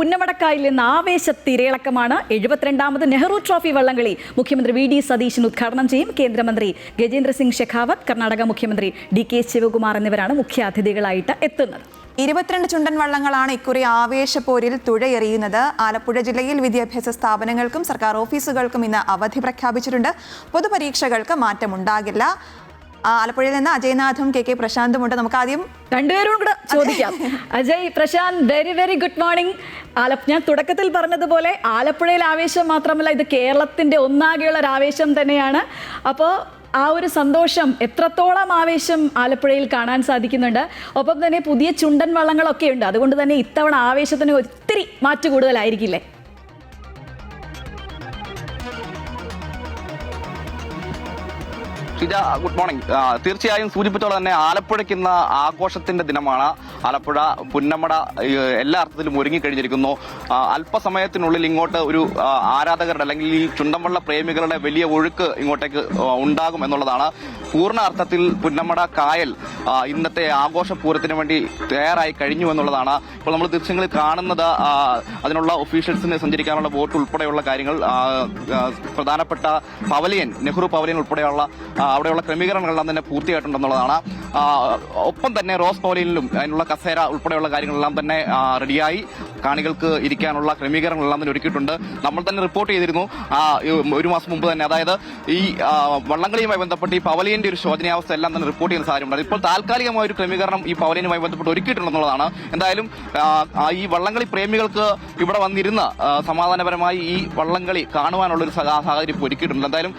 പുന്നമടക്കായിൽ നിന്ന് ആവേശത്തിരയിളക്കമാണ്. 72ാമത് നെഹ്റു ട്രോഫി വള്ളംകളി മുഖ്യമന്ത്രി വി ഡി സതീശൻ ഉദ്ഘാടനം ചെയ്യും. കേന്ദ്രമന്ത്രി ഗജേന്ദ്ര സിംഗ് ഷെഖാവത്ത്, കർണാടക മുഖ്യമന്ത്രി DK ശിവകുമാർ എന്നിവരാണ് മുഖ്യാതിഥികളായിട്ട് എത്തുന്നത്. 22 ചുണ്ടൻ വള്ളങ്ങളാണ് ഇക്കുറി ആവേശപ്പോരിൽ തുഴയെറിയുന്നത്. ആലപ്പുഴ ജില്ലയിൽ വിദ്യാഭ്യാസ സ്ഥാപനങ്ങൾക്കും സർക്കാർ ഓഫീസുകൾക്കും ഇന്ന് അവധി പ്രഖ്യാപിച്ചിട്ടുണ്ട്. പൊതുപരീക്ഷകൾക്ക് മാറ്റമുണ്ടാകില്ല. ആലപ്പുഴയിൽ നിന്ന് അജയ്നാഥും KK പ്രശാന്തും ഉണ്ട്. നമുക്ക് ആദ്യം രണ്ടുപേരും കൂടെ ചോദിക്കാം. Ajay, Prashanth, very very good morning. ഞാൻ തുടക്കത്തിൽ പറഞ്ഞതുപോലെ ആലപ്പുഴയിൽ ആവേശം മാത്രമല്ല, ഇത് കേരളത്തിന്റെ ഒന്നാകെയുള്ള ഒരു ആവേശം തന്നെയാണ്. അപ്പോൾ ആ ഒരു സന്തോഷം, എത്രത്തോളം ആവേശം ആലപ്പുഴയിൽ കാണാൻ സാധിക്കുന്നുണ്ട്. ഒപ്പം തന്നെ പുതിയ ചുണ്ടൻ വള്ളങ്ങളൊക്കെ ഉണ്ട്. അതുകൊണ്ട് തന്നെ ഇത്തവണ ആവേശത്തിന് ഒത്തിരി മാറ്റു കൂടുതലായിരിക്കില്ലേ? Shija, good morning. തീർച്ചയായും സൂചിപ്പിച്ചോളം തന്നെ ആലപ്പുഴയ്ക്ക് ഇന്ന് ആഘോഷത്തിന്റെ ദിനമാണ്. ആലപ്പുഴ പുന്നമട എല്ലാ അർത്ഥത്തിലും ഒരുങ്ങിക്കഴിഞ്ഞിരിക്കുന്നു. അല്പസമയത്തിനുള്ളിൽ ഇങ്ങോട്ട് ഒരു ആരാധകരുടെ അല്ലെങ്കിൽ ഈ ചുണ്ടൻവള്ള പ്രേമികളുടെ വലിയ ഒഴുക്ക് ഇങ്ങോട്ടേക്ക് ഉണ്ടാകും എന്നുള്ളതാണ്. പൂർണ്ണ അർത്ഥത്തിൽ പുന്നമട കായൽ ഇന്നത്തെ ആഘോഷപൂരത്തിന് വേണ്ടി തയ്യാറായി കഴിഞ്ഞു എന്നുള്ളതാണ്. ഇപ്പോൾ നമ്മൾ ദൃശ്യങ്ങളിൽ കാണുന്നത് അതിനുള്ള ഒഫീഷ്യൽസിന് സഞ്ചരിക്കാനുള്ള ബോട്ട് ഉൾപ്പെടെയുള്ള കാര്യങ്ങൾ, പ്രധാനപ്പെട്ട പവലിയൻ, നെഹ്റു പവലിയൻ ഉൾപ്പെടെയുള്ള അവിടെയുള്ള ക്രമീകരണങ്ങളെല്ലാം തന്നെ പൂർത്തിയായിട്ടുണ്ടെന്നുള്ളതാണ്. ഒപ്പം തന്നെ റോസ് പവലിയനിലും അതിനുള്ള കസേര ഉൾപ്പെടെയുള്ള കാര്യങ്ങളെല്ലാം തന്നെ റെഡിയായി. കാണികൾക്ക് ഇരിക്കാനുള്ള ക്രമീകരണങ്ങളെല്ലാം തന്നെ ഒരുക്കിയിട്ടുണ്ട്. നമ്മൾ തന്നെ റിപ്പോർട്ട് ചെയ്തിരുന്നു ഒരു മാസം മുമ്പ് തന്നെ. അതായത് ഈ വള്ളംകളിയുമായി ബന്ധപ്പെട്ട് ഈ പവലിയന്റെ ഒരു ശോചനീയാവസ്ഥ എല്ലാം തന്നെ റിപ്പോർട്ട് ചെയ്യുന്ന സാഹചര്യമുണ്ട്. ഇപ്പോൾ താൽക്കാലികമായ ഒരു ക്രമീകരണം ഈ പവലിയനുമായി ബന്ധപ്പെട്ട് ഒരുക്കിയിട്ടുണ്ടെന്നുള്ളതാണ്. എന്തായാലും ഈ വള്ളംകളി പ്രേമികൾക്ക് ഇവിടെ വന്നിരുന്ന് സമാധാനപരമായി ഈ വള്ളംകളി കാണുവാനുള്ള ഒരു സാഹചര്യം ഒരുക്കിയിട്ടുണ്ട്. എന്തായാലും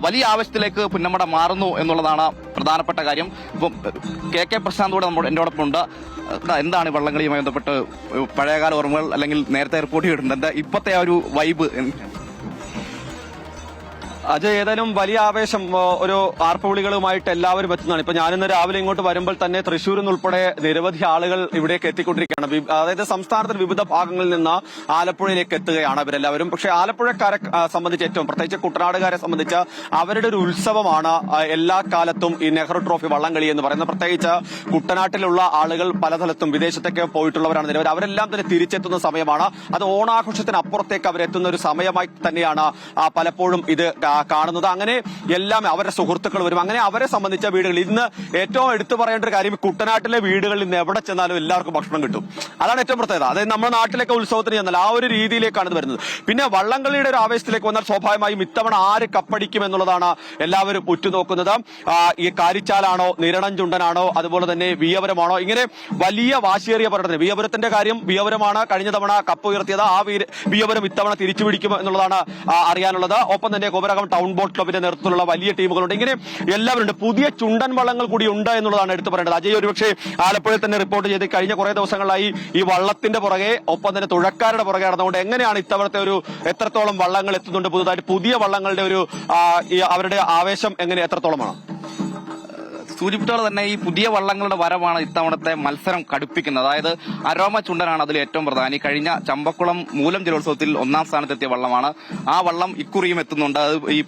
വലിയ ആവശ്യത്തിലേക്ക് പുന്നമട മാറുന്നു എന്നുള്ളതാണ് പ്രധാനപ്പെട്ട കാര്യം. ഇപ്പം KK പ്രശാന്ത് കൂടെ എന്നോടൊപ്പം ഉണ്ട്. എന്താണ് വള്ളംകളിയുമായി ബന്ധപ്പെട്ട് പഴയകാല ഓർമ്മകൾ, അല്ലെങ്കിൽ നേരത്തെ റിപ്പോർട്ട് ചെയ്തിട്ടുണ്ട്, എന്താ ഇപ്പോഴത്തെ ആ ഒരു വൈബ്? അജയ്, ഏതായാലും വലിയ ആവേശം, ഒരു ആർപ്പുവിളികളുമായിട്ട് എല്ലാവരും എത്തുന്നതാണ്. ഇപ്പൊ ഞാനിന്ന് രാവിലെ ഇങ്ങോട്ട് വരുമ്പോൾ തന്നെ തൃശ്ശൂരിൽ നിന്നുൾപ്പെടെ നിരവധി ആളുകൾ ഇവിടേക്ക് എത്തിക്കൊണ്ടിരിക്കുകയാണ്. അതായത് സംസ്ഥാനത്തിന്റെ വിവിധ ഭാഗങ്ങളിൽ നിന്ന് ആലപ്പുഴയിലേക്ക് എത്തുകയാണ് ഇവരെല്ലാവരും. പക്ഷേ ആലപ്പുഴക്കാരെ സംബന്ധിച്ച്, ഏറ്റവും പ്രത്യേകിച്ച് കുട്ടനാടുകാരെ സംബന്ധിച്ച് അവരുടെ ഒരു ഉത്സവമാണ് എല്ലാ കാലത്തും ഈ നെഹ്റു ട്രോഫി വള്ളംകളി എന്ന് പറയുന്നത്. പ്രത്യേകിച്ച് കുട്ടനാട്ടിലുള്ള ആളുകൾ പലതലത്തും വിദേശത്തൊക്കെ പോയിട്ടുള്ളവരാണ് നിരവധി. അവരെല്ലാം തന്നെ തിരിച്ചെത്തുന്ന സമയമാണ്. അത് ഓണാഘോഷത്തിന് അപ്പുറത്തേക്ക് അവരെത്തുന്ന ഒരു സമയമായി തന്നെയാണ് പലപ്പോഴും ഇത് കാണുന്നത്. അങ്ങനെ എല്ലാം അവരുടെ സുഹൃത്തുക്കൾ വരും. അങ്ങനെ അവരെ സംബന്ധിച്ച വീടുകൾ ഇന്ന് ഏറ്റവും എടുത്തു പറയേണ്ട ഒരു കാര്യം, കുട്ടനാട്ടിലെ വീടുകളിൽ നിന്ന് എവിടെ ചെന്നാലും എല്ലാവർക്കും ഭക്ഷണം കിട്ടും. അതാണ് ഏറ്റവും പ്രത്യേകത. അതായത് നമ്മുടെ നാട്ടിലേക്ക് ഉത്സവത്തിന് ചെന്നാൽ ആ ഒരു രീതിയിലേക്കാണ് ഇത് വരുന്നത്. പിന്നെ വള്ളംകളിയുടെ ഒരു ആവേശത്തിലേക്ക് വന്നാൽ സ്വാഭാവികമായും ഇത്തവണ ആര് കപ്പടിക്കും എന്നുള്ളതാണ് എല്ലാവരും ഉറ്റുനോക്കുന്നത്. ഈ കാരിച്ചാലാണോ, നിരണം ചുണ്ടനാണോ, അതുപോലെ തന്നെ വിയപുരമാണോ, ഇങ്ങനെ വലിയ വാശിയേറിയ പോരാട്ടത്തിന്. വിയപുരത്തിന്റെ കാര്യം, വിയപുരമാണ് കഴിഞ്ഞ തവണ കപ്പ് ഉയർത്തിയത്. ആ വിയപുരം ഇത്തവണ തിരിച്ചുപിടിക്കും എന്നുള്ളതാണ് അറിയാനുള്ളത്. ഒപ്പം തന്നെ കുമരകം ടൗൺ ബോട്ട് ക്ലബിന്റെ നേതൃത്വത്തിലുള്ള വലിയ ടീമുകളുണ്ട്. ഇങ്ങനെ എല്ലാവരുണ്ട്. പുതിയ ചുണ്ടൻ വള്ളങ്ങൾ കൂടി ഉണ്ട് എന്നുള്ളതാണ് എടുത്തു പറയേണ്ടത്. അജയ്, ഒരുപക്ഷെ ആലപ്പുഴയിൽ തന്നെ റിപ്പോർട്ട് ചെയ്ത് കഴിഞ്ഞ കുറെ ദിവസങ്ങളായി ഈ വള്ളത്തിന്റെ പുറകെ, ഒപ്പം തന്നെ തുഴക്കാരുടെ പുറകെ നടന്നുകൊണ്ട് എങ്ങനെയാണ് ഇത്തവണത്തെ ഒരു എത്രത്തോളം വള്ളങ്ങൾ എത്തുന്നുണ്ട്, പുതുതായിട്ട് പുതിയ വള്ളങ്ങളുടെ ഒരു അവരുടെ ആവേശം എങ്ങനെ എത്രത്തോളമാണ്? സൂചിപ്പിച്ചോടെ തന്നെ ഈ പുതിയ വള്ളങ്ങളുടെ വരവാണ് ഇത്തവണത്തെ മത്സരം കടുപ്പിക്കുന്നത്. അതായത് അരോമ ചുണ്ടനാണ് അതിൽ ഏറ്റവും പ്രധാനി. കഴിഞ്ഞ ചമ്പക്കുളം മൂലം ജലോത്സവത്തിൽ 1ാം സ്ഥാനത്തെത്തിയ വള്ളമാണ്. ആ വള്ളം ഇക്കുറിയും എത്തുന്നുണ്ട്. അത് ഈ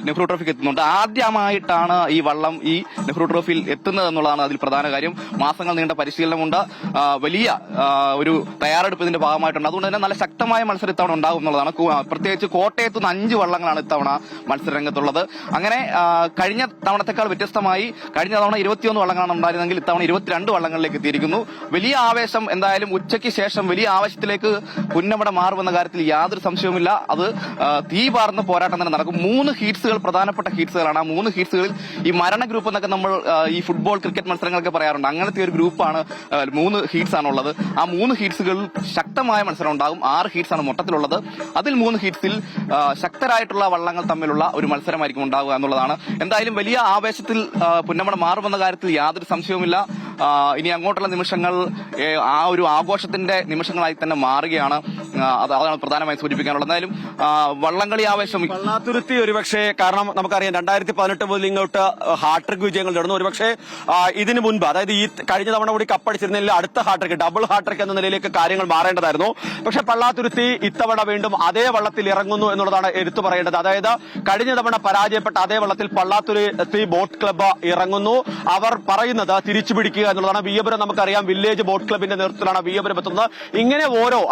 നെഹ്റു ട്രോഫിക്ക് എത്തുന്നുണ്ട്. ആദ്യമായിട്ടാണ് ഈ വള്ളം ഈ നെഹ്റു ട്രോഫിയിൽ എത്തുന്നത് എന്നുള്ളതാണ് അതിൽ പ്രധാന കാര്യം. മാസങ്ങൾ നീണ്ട പരിശീലനമുണ്ട്, വലിയ ഒരു തയ്യാറെടുപ്പ് ഇതിന്റെ ഭാഗമായിട്ടുണ്ട്. അതുകൊണ്ട് തന്നെ നല്ല ശക്തമായ മത്സരം ഇത്തവണ ഉണ്ടാകും എന്നുള്ളതാണ്. പ്രത്യേകിച്ച് കോട്ടയത്ത് നിന്ന് 5 വള്ളങ്ങളാണ് ഇത്തവണ മത്സരരംഗത്തുള്ളത്. അങ്ങനെ കഴിഞ്ഞ തവണത്തെക്കാൾ വ്യത്യസ്തമായി കഴിഞ്ഞ തവണ 21 വള്ളങ്ങളാണ് ഉണ്ടായിരുന്നെങ്കിൽ ഇത്തവണ 22 വള്ളങ്ങളിലേക്ക് എത്തിയിരിക്കുന്നു. വലിയ ആവേശം. എന്തായാലും ഉച്ചയ്ക്ക് ശേഷം വലിയ ആവേശത്തിലേക്ക് പുന്നമട മാറുമെന്ന കാര്യത്തിൽ യാതൊരു സംശയവുമില്ല. അത് തീ പാർന്ന പോരാട്ടം തന്നെ നടക്കും. 3 ഹീറ്റ്സുകൾ പ്രധാനപ്പെട്ട ഹീറ്റ്സുകളാണ്. ആ 3 ഹീറ്റ്സുകളിൽ ഈ മരണ ഗ്രൂപ്പ് എന്നൊക്കെ നമ്മൾ ഈ ഫുട്ബോൾ, ക്രിക്കറ്റ് മത്സരങ്ങളൊക്കെ പറയാറുണ്ട്. അങ്ങനത്തെ ഒരു ഗ്രൂപ്പാണ് 3 ഹീറ്റ്സ് ആണുള്ളത്. ആ 3 ഹീറ്റ്സുകളിൽ ശക്തമായ മത്സരം ഉണ്ടാകും. 6 ഹീറ്റ്സ് ആണ് മൊത്തത്തിലുള്ളത്. അതിൽ 3 ഹീറ്റ്സിൽ ശക്തരായിട്ടുള്ള വള്ളങ്ങൾ തമ്മിലുള്ള ഒരു മത്സരമായിരിക്കും ഉണ്ടാവുക എന്നുള്ളതാണ്. എന്തായാലും വലിയ ആവേശത്തിൽ പുന്നമട മാറുമെന്ന കാര്യത്തിൽ യാതൊരു സംശയവുമില്ല. ഇനി അങ്ങോട്ടുള്ള നിമിഷങ്ങൾ ആ ഒരു ആഘോഷത്തിന്റെ നിമിഷങ്ങളായി തന്നെ മാറുകയാണ്. അതാണ് പ്രധാനമായും സൂചിപ്പിക്കാനുള്ളത്. എന്തായാലും വള്ളംകളി ആവേശം പള്ളാത്തുരുത്തി ഒരുപക്ഷെ, കാരണം നമുക്കറിയാം 2018 മുതൽ ഇങ്ങോട്ട് ഹാട്രിക് വിജയങ്ങൾ നടന്നു. ഒരുപക്ഷെ ഇതിനു മുൻപ്, അതായത് ഈ കഴിഞ്ഞ തവണ കൂടി കപ്പടിച്ചിരുന്നതിൽ അടുത്ത ഹാട്രിക്, ഡബിൾ ഹാട്രിക് എന്ന നിലയിലേക്ക് കാര്യങ്ങൾ മാറേണ്ടതായിരുന്നു. പക്ഷെ പള്ളാത്തുരുത്തി ഇത്തവണ വീണ്ടും അതേ വള്ളത്തിൽ ഇറങ്ങുന്നു എന്നുള്ളതാണ് എടുത്തു പറയേണ്ടത്. അതായത് കഴിഞ്ഞ തവണ പരാജയപ്പെട്ട അതേ വള്ളത്തിൽ പള്ളാത്തുരുത്തി ബോട്ട് ക്ലബ്ബ് ഇറങ്ങുന്നു. അവർ പറയുന്നത് തിരിച്ചു പിടിക്കുക എന്നുള്ളതാണ്. വിയ്യപുരം നമുക്കറിയാം, വില്ലേജ് ബോട്ട് ക്ലബിന്റെ നേതൃത്വത്തിലാണ് വിയ്യപുരം എത്തുന്നത്. ഇങ്ങനെ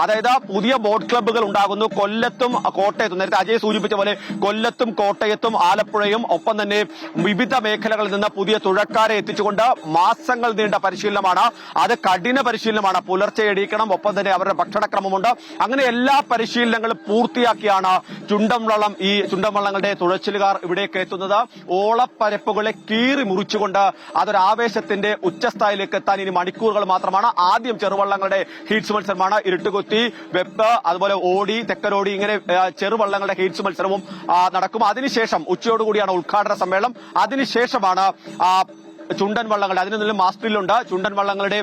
അതായത് പുതിയ ബോട്ട് ക്ലബ്ബുകൾ ഉണ്ടാകുന്നു. കൊല്ലത്തും കോട്ടയത്തും, നേരത്തെ അജയ് സൂചിപ്പിച്ച പോലെ കൊല്ലത്തും കോട്ടയത്തും ആലപ്പുഴയും ഒപ്പം തന്നെ വിവിധ മേഖലകളിൽ നിന്ന് പുതിയ തുഴക്കാരെ എത്തിച്ചുകൊണ്ട് മാസങ്ങൾ നീണ്ട പരിശീലനമാണ്. അത് കഠിന പരിശീലനമാണ്. പുലർച്ചെ എണീക്കണം, ഒപ്പം തന്നെ അവരുടെ ഭക്ഷണക്രമമുണ്ട്. അങ്ങനെ എല്ലാ പരിശീലനങ്ങളും പൂർത്തിയാക്കിയാണ് ഈ ചുണ്ടൻവള്ളങ്ങളുടെ തുഴച്ചിലുകാർ ഇവിടേക്ക് എത്തുന്നത്. ഓളപ്പരപ്പുകളെ കീറി മുറിച്ചുകൊണ്ട് അതൊരു ആവേശത്തിന്റെ ഉച്ചസ്ഥായിലേക്ക് എത്താൻ ഇനി മണിക്കൂറുകൾ മാത്രമാണ്. ആദ്യം ചെറുവള്ളങ്ങളുടെ ഹീറ്റ്സ് മത്സരമാണ്. ഇരുട്ടുകുത്തി, വെപ്പ്, അതുപോലെ ഓടി, തെക്കരോടി, ഇങ്ങനെ ചെറുവള്ളങ്ങളുടെ ഹീറ്റ്സ് മത്സരവും നടക്കും. അതിനുശേഷം ഉച്ചയോടുകൂടിയാണ് ഉദ്ഘാടന സമ്മേളനം. അതിനുശേഷമാണ് ചുണ്ടൻ വള്ളങ്ങളുടെ, അതിന് മാസ്റ്ററിലുണ്ട് ചുണ്ടൻ വള്ളങ്ങളുടെ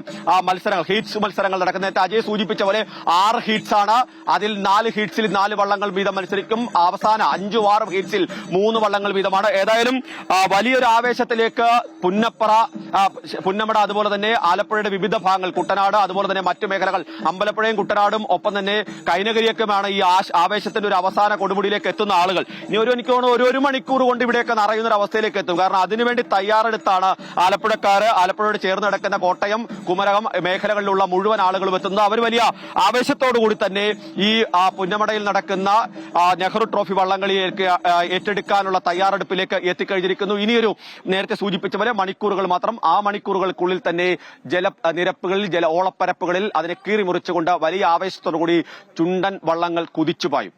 മത്സരങ്ങൾ, ഹീറ്റ്സ് മത്സരങ്ങൾ നടക്കുന്നത്. നേരത്തെ അജയ് സൂചിപ്പിച്ച പോലെ 6 ഹീറ്റ്സ് ആണ്. അതിൽ 4 ഹീറ്റ്സിൽ 4 വള്ളങ്ങൾ വീതം മത്സരിക്കും. അവസാന 5-6 ഹീറ്റ്സിൽ 3 വള്ളങ്ങൾ വീതമാണ്. ഏതായാലും വലിയൊരു ആവേശത്തിലേക്ക് പുന്നമട, അതുപോലെ തന്നെ ആലപ്പുഴയുടെ വിവിധ ഭാഗങ്ങൾ, കുട്ടനാട്, അതുപോലെ തന്നെ മറ്റു മേഖലകൾ, അമ്പലപ്പുഴയും കുട്ടനാടും ഒപ്പം തന്നെ കൈനകരിയൊക്കെയാണ് ഈ ആവേശത്തിന്റെ ഒരു അവസാന കൊടുമുടിയിലേക്ക് എത്തുന്ന ആളുകൾ. ഇനി എനിക്ക് തോന്നുന്നു ഒരു മണിക്കൂർ കൊണ്ട് ഇവിടെയൊക്കെ നിറയുന്ന ഒരു അവസ്ഥയിലേക്ക് എത്തും. കാരണം അതിനുവേണ്ടി തയ്യാറെടുത്താണ് ആലപ്പുഴയോട് ചേർന്ന് കിടക്കുന്ന കോട്ടയം, കുമരകം മേഖലകളിലുള്ള മുഴുവൻ ആളുകളും എത്തുന്നത്. അവർ വലിയ ആവേശത്തോടുകൂടി തന്നെ ഈ പുന്നമടയിൽ നടക്കുന്ന നെഹ്റു ട്രോഫി വള്ളംകളി ഏറ്റെടുക്കാനുള്ള തയ്യാറെടുപ്പിലേക്ക് എത്തിക്കഴിഞ്ഞിരിക്കുന്നു. ഇനിയൊരു നേരത്തെ സൂചിപ്പിച്ച പോലെ മണിക്കൂറുകൾ മാത്രം. ആ മണിക്കൂറുകൾക്കുള്ളിൽ തന്നെ ഓളപ്പരപ്പുകളിൽ അതിനെ കീറി മുറിച്ചുകൊണ്ട് വലിയ ആവേശത്തോടുകൂടി ചുണ്ടൻ വള്ളങ്ങൾ കുതിച്ചുപായും.